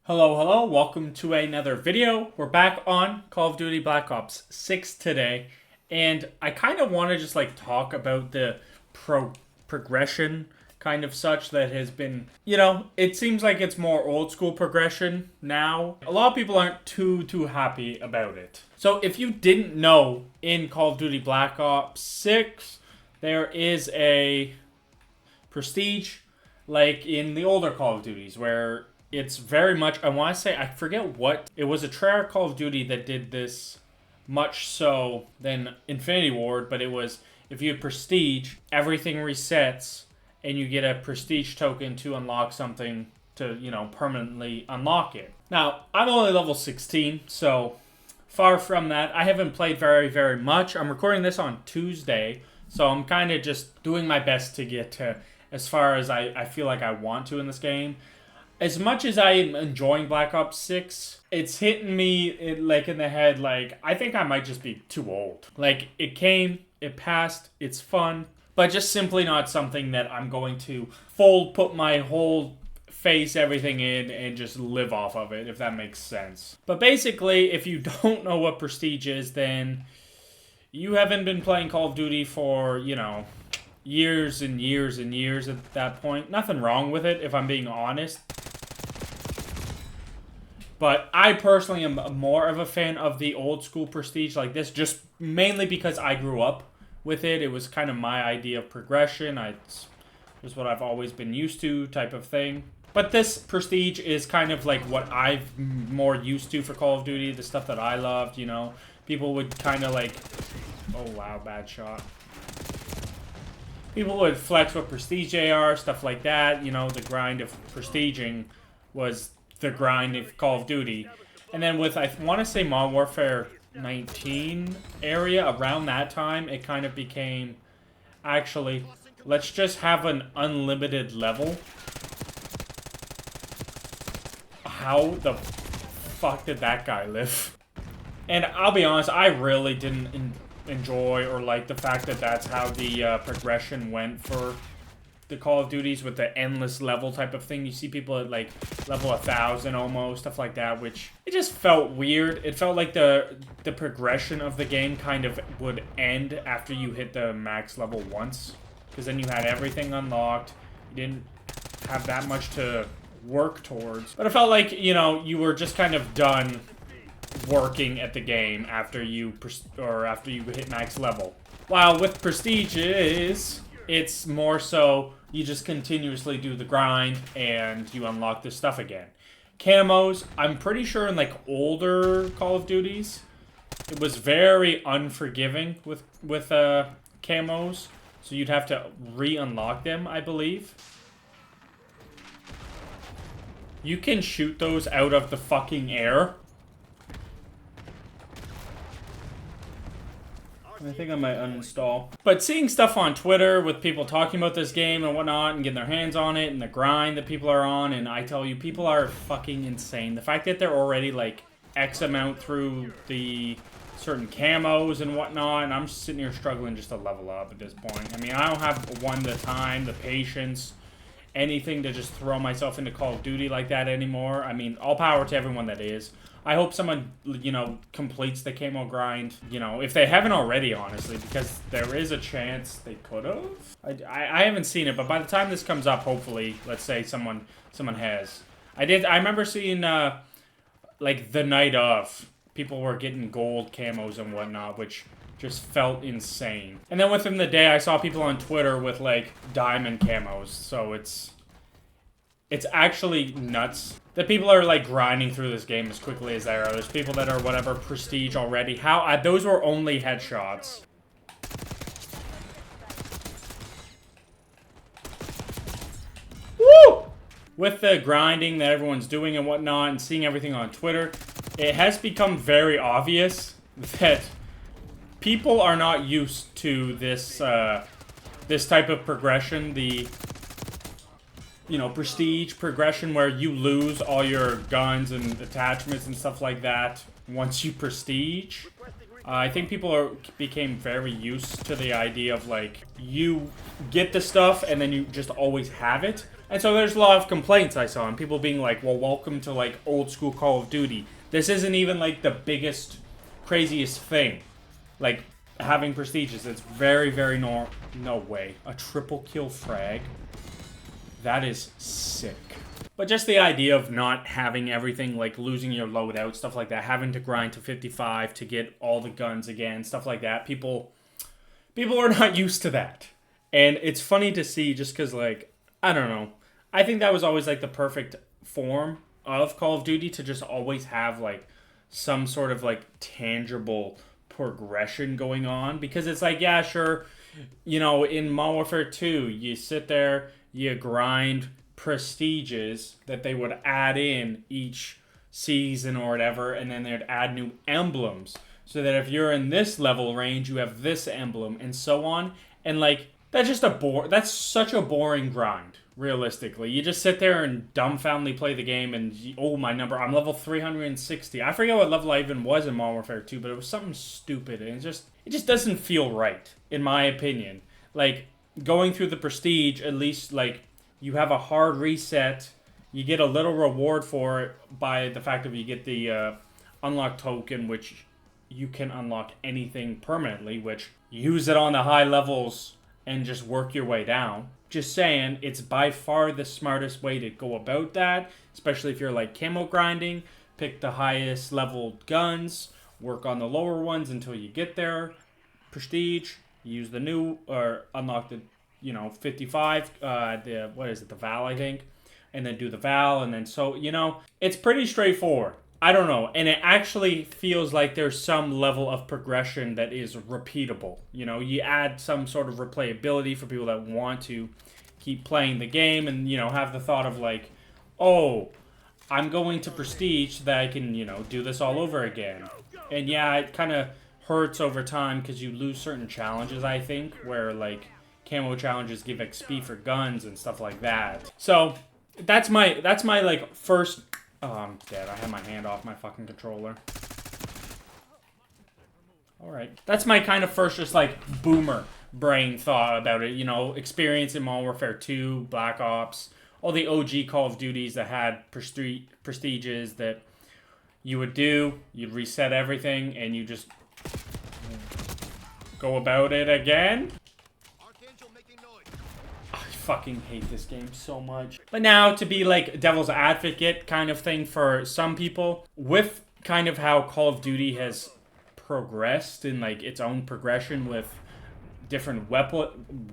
Hello, hello, welcome to another video. We're back on Call of Duty Black Ops 6 today, and I kind of want to just talk about the progression kind of such that has been, it seems like it's more old school progression now. A lot of people aren't too happy about it. So if you didn't know, in Call of Duty Black Ops 6, there is a prestige like in the older Call of Duties where it's very much, I want to say, I forget what, it was a Treyarch Call of Duty that did this much so than Infinity Ward, but it was, if you had Prestige, everything resets, and you get a Prestige token to unlock something to, permanently unlock it. Now, I'm only level 16, so far from that. I haven't played very much. I'm recording this on Tuesday, so I'm kind of just doing my best to get to as far as I feel like I want to in this game. As much as I am enjoying Black Ops 6, it's hitting me in the head, I think I might just be too old. It came, it passed, it's fun, but just simply not something that I'm going to put my whole face, everything in, and just live off of it, if that makes sense. But basically, if you don't know what Prestige is, then you haven't been playing Call of Duty for, years and years at that point. Nothing wrong with it, if I'm being honest. But I personally am more of a fan of the old school Prestige like this, just mainly because I grew up with it. It was kind of my idea of progression. It's just what I've always been used to, type of thing. But this Prestige is kind of like what I've more used to for Call of Duty, the stuff that I loved, People would kind of oh wow, bad shot. People would flex with Prestige AR, stuff like that. The grind of prestiging was the grind of Call of Duty. And then with, I want to say, Modern Warfare 19 area, around that time, it kind of became, actually, let's just have an unlimited level. How the fuck did that guy live? And I'll be honest, I really didn't enjoy or like the fact that that's how the progression went for the Call of Duties, with the endless level type of thing. You see people at level 1,000 almost, stuff like that, which it just felt weird. It felt like the progression of the game kind of would end after you hit the max level once, because then you had everything unlocked. You didn't have that much to work towards. But it felt like, you were just kind of done working at the game after you hit max level. While with Prestige it's more so you just continuously do the grind and you unlock this stuff again. Camos, I'm pretty sure in older Call of Duties, it was very unforgiving with camos, so you'd have to re-unlock them, I believe. You can shoot those out of the fucking air. I think I might uninstall. But seeing stuff on Twitter with people talking about this game and whatnot and getting their hands on it and the grind that people are on, and I tell you, people are fucking insane. The fact that they're already X amount through the certain camos and whatnot, and I'm just sitting here struggling just to level up at this point. I mean, I don't have the time, the patience, anything to just throw myself into Call of Duty like that anymore. I mean, all power to everyone that is. I hope someone, completes the camo grind, if they haven't already, honestly, because there is a chance they could have. I haven't seen it, but by the time this comes up, hopefully, let's say someone has. I remember seeing, the night of, people were getting gold camos and whatnot, which just felt insane. And then within the day, I saw people on Twitter with, diamond camos, so it's actually nuts that people are grinding through this game as quickly as they are. There's people that are whatever prestige already. Those were only headshots. Woo! With the grinding that everyone's doing and whatnot, and seeing everything on Twitter, it has become very obvious that people are not used to this this type of progression. The prestige progression where you lose all your guns and attachments and stuff like that once you prestige. I think people became very used to the idea of you get the stuff and then you just always have it. And so there's a lot of complaints I saw, and people being like, well, welcome to, like, old school Call of Duty. This isn't even, like, the biggest, craziest thing. Like, having prestiges, it's very, very no way. A triple kill frag. That is sick. But just the idea of not having everything, like losing your loadout, stuff like that, having to grind to 55 to get all the guns again, stuff like that. People are not used to that. And it's funny to see just because, like, I don't know. I think that was always, like, the perfect form of Call of Duty to just always have, like, some sort of, like, tangible progression going on. Because it's like, yeah, sure, you know, in Modern Warfare 2, you sit there, you grind prestiges that they would add in each season or whatever, and then they'd add new emblems. So that if you're in this level range, you have this emblem, and so on. And, like, that's just that's such a boring grind, realistically. You just sit there and dumbfoundedly play the game, and oh, my number, I'm level 360. I forget what level I even was in Modern Warfare 2, but it was something stupid, and it just doesn't feel right, in my opinion. Like, going through the prestige, at least, like, you have a hard reset. You get a little reward for it by the fact that you get the unlock token, which you can unlock anything permanently, which use it on the high levels and just work your way down. Just saying, it's by far the smartest way to go about that, especially if you're like camo grinding. Pick the highest level guns, work on the lower ones until you get there. Prestige, use the new, or unlock the, 55, the Val, I think, and then do the Val, and then so, it's pretty straightforward. I don't know, and it actually feels like there's some level of progression that is repeatable. You add some sort of replayability for people that want to keep playing the game and, have the thought of like, oh, I'm going to Prestige so that I can, do this all over again. And yeah, it kind of hurts over time because you lose certain challenges, I think, where like camo challenges give XP for guns and stuff like that. So that's my like first... Oh, I'm dead. I have my hand off my fucking controller. Alright. That's my kind of first just like boomer brain thought about it. Experience in Modern Warfare 2, Black Ops, all the OG Call of Duties that had prestiges that you would do. You'd reset everything and you just go about it again. I fucking hate this game so much. But now, to be like devil's advocate kind of thing for some people, with kind of how Call of Duty has progressed in like its own progression with different weapon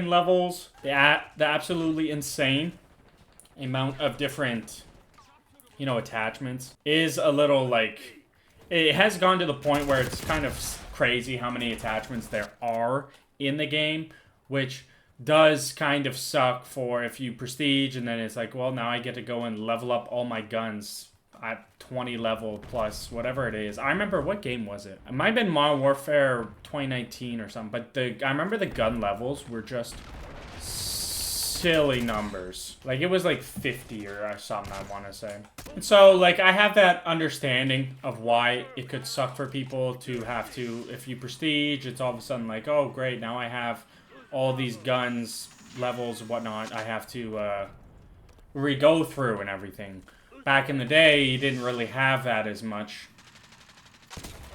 levels, the absolutely insane amount of different, attachments is a little like, it has gone to the point where it's kind of crazy how many attachments there are in the game, which does kind of suck for if you prestige and then it's like, well, now I get to go and level up all my guns at 20 level plus whatever it is. I remember, what game was it? It might have been Modern Warfare 2019 or something, but I remember the gun levels were just silly numbers. Like, it was like 50 or something, I want to say. And so, like, I have that understanding of why it could suck for people to have to, if you prestige, it's all of a sudden like, oh, great, now I have all these guns, levels, whatnot, I have to re-go through and everything. Back in the day, you didn't really have that as much.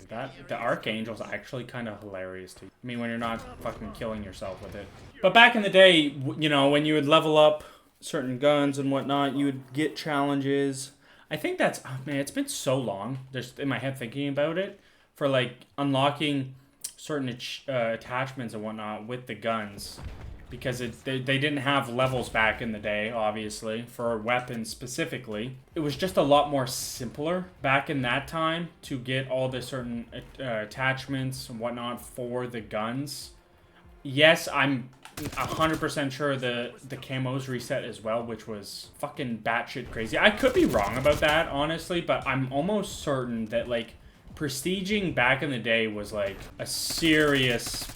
The Archangel's actually kind of hilarious too. I mean, when you're not fucking killing yourself with it. But back in the day, when you would level up certain guns and whatnot, you would get challenges. I think that's, oh man, it's been so long, just in my head thinking about it, for like unlocking certain attachments and whatnot with the guns, because they didn't have levels back in the day, obviously, for weapons specifically. It was just a lot more simpler back in that time to get all the certain attachments and whatnot for the guns. Yes, I'm 100% sure the camos reset as well, which was fucking batshit crazy. I could be wrong about that, honestly, but I'm almost certain that, like, prestiging back in the day was like a serious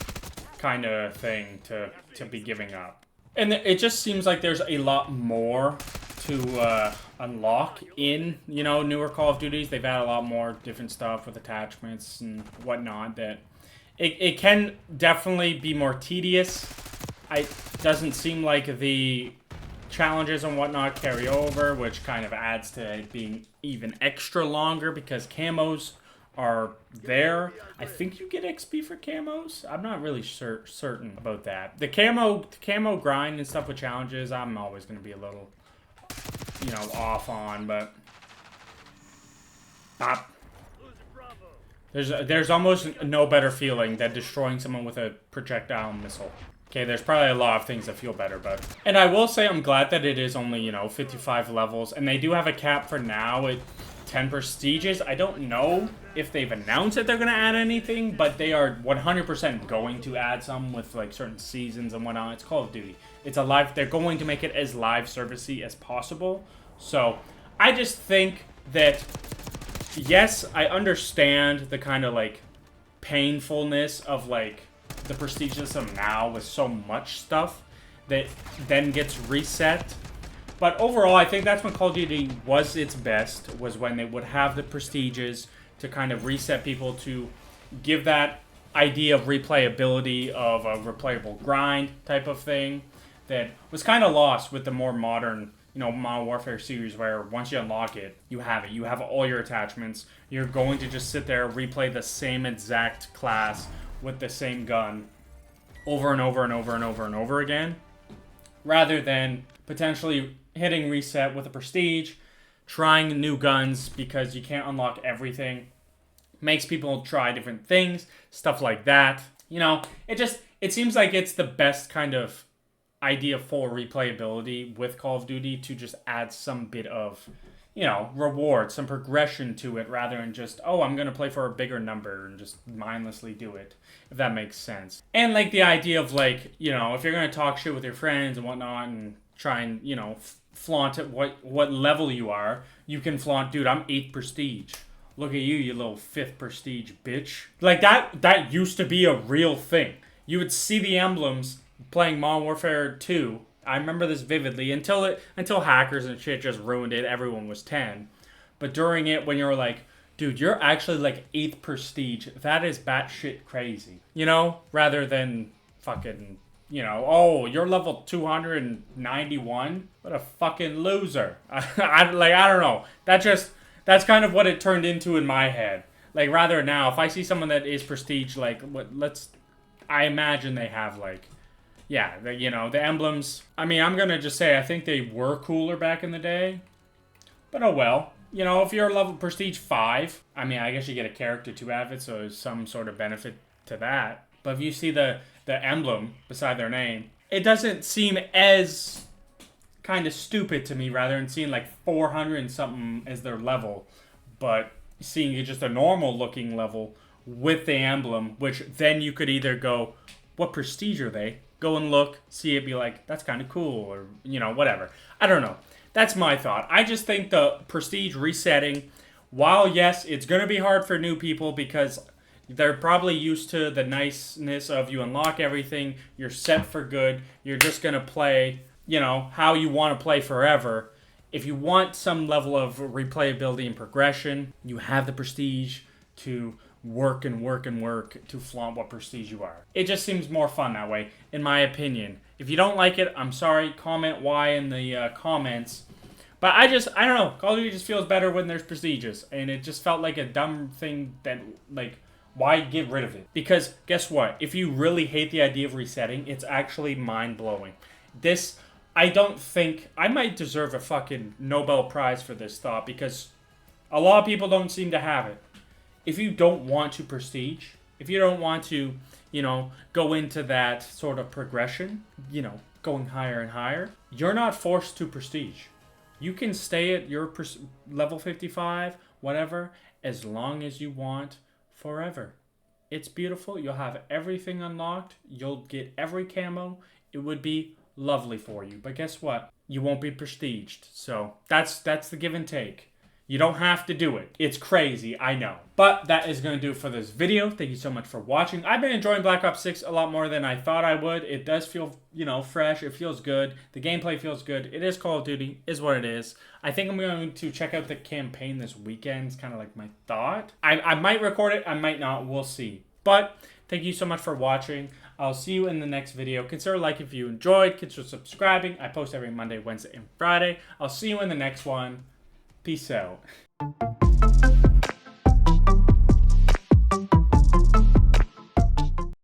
kind of thing to be giving up. And it just seems like there's a lot more to unlock in, newer Call of Duties. They've had a lot more different stuff with attachments and whatnot that it can definitely be more tedious. It doesn't seem like the challenges and whatnot carry over, which kind of adds to it being even extra longer because camos are there. I think you get XP for camos. I'm not really certain about that. The camo grind and stuff with challenges, I'm always going to be a little, you know, off on, but there's almost no better feeling than destroying someone with a projectile missile. Okay, there's probably a lot of things that feel better, but... And I will say I'm glad that it is only, you know, 55 levels. And they do have a cap for now at 10 prestiges. I don't know if they've announced that they're going to add anything, but they are 100% going to add some with, like, certain seasons and whatnot. It's Call of Duty. It's a live... They're going to make it as live servicey as possible. So, I just think that... Yes, I understand the kind of, like, painfulness of, like... the prestige system now with so much stuff that then gets reset. But overall, I think that's when Call of Duty was its best, was when they would have the prestiges to kind of reset people, to give that idea of replayability, of a replayable grind type of thing that was kind of lost with the more modern, you know, Modern Warfare series, where once you unlock it, you have it. You have all your attachments. You're going to just sit there, replay the same exact class with the same gun over and over and over and over and over again, rather than potentially hitting reset with a prestige, trying new guns because you can't unlock everything, makes people try different things, stuff like that. You know, it seems like it's the best kind of idea for replayability with Call of Duty, to just add some bit of, you know, reward, some progression to it, rather than just, oh, I'm going to play for a bigger number and just mindlessly do it, if that makes sense. And, like, the idea of, like, you know, if you're going to talk shit with your friends and whatnot and try and, you know, flaunt at what level you are, you can flaunt, dude, I'm 8th prestige. Look at you little 5th prestige bitch. Like, that used to be a real thing. You would see the emblems playing Modern Warfare 2. I remember this vividly until hackers and shit just ruined it. Everyone was 10. But during it, when you were like, dude, you're actually like 8th prestige, that is batshit crazy. You know? Rather than fucking, you know, oh, you're level 291? What a fucking loser. I don't know. That's kind of what it turned into in my head. Like, rather now, if I see someone that is prestige, like, I imagine they have, like, yeah, you know, the emblems. I mean, I'm going to just say I think they were cooler back in the day. But oh well. You know, if you're level prestige 5, I mean, I guess you get a character to have it, so there's some sort of benefit to that. But if you see the emblem beside their name, it doesn't seem as kind of stupid to me, rather than seeing like 400 and something as their level. But seeing just a normal looking level with the emblem, which then you could either go, what prestige are they? Go and look, see it, be like, that's kind of cool, or, you know, whatever. I don't know. That's my thought. I just think the prestige resetting, while yes, it's going to be hard for new people because they're probably used to the niceness of you unlock everything, you're set for good, you're just going to play, you know, how you want to play forever. If you want some level of replayability and progression, you have the prestige to work and work and work to flaunt what prestige you are. It just seems more fun that way, in my opinion. If you don't like it, I'm sorry. Comment why in the comments. But I don't know. Call of Duty just feels better when there's prestiges. And it just felt like a dumb thing that, like, why get rid of it? Because guess what? If you really hate the idea of resetting, it's actually mind-blowing. This, I don't think, I might deserve a fucking Nobel Prize for this thought, because a lot of people don't seem to have it. If you don't want to prestige, if you don't want to, you know, go into that sort of progression, you know, going higher and higher, you're not forced to prestige. You can stay at your level 55, whatever, as long as you want forever. It's beautiful. You'll have everything unlocked. You'll get every camo. It would be lovely for you. But guess what? You won't be prestiged. So that's the give and take. You don't have to do it. It's crazy, I know. But that is going to do it for this video. Thank you so much for watching. I've been enjoying Black Ops 6 a lot more than I thought I would. It does feel, you know, fresh. It feels good. The gameplay feels good. It is Call of Duty, is what it is. I think I'm going to check out the campaign this weekend. It's kind of like my thought. I might record it. I might not. We'll see. But thank you so much for watching. I'll see you in the next video. Consider liking if you enjoyed. Consider subscribing. I post every Monday, Wednesday, and Friday. I'll see you in the next one. Peace out.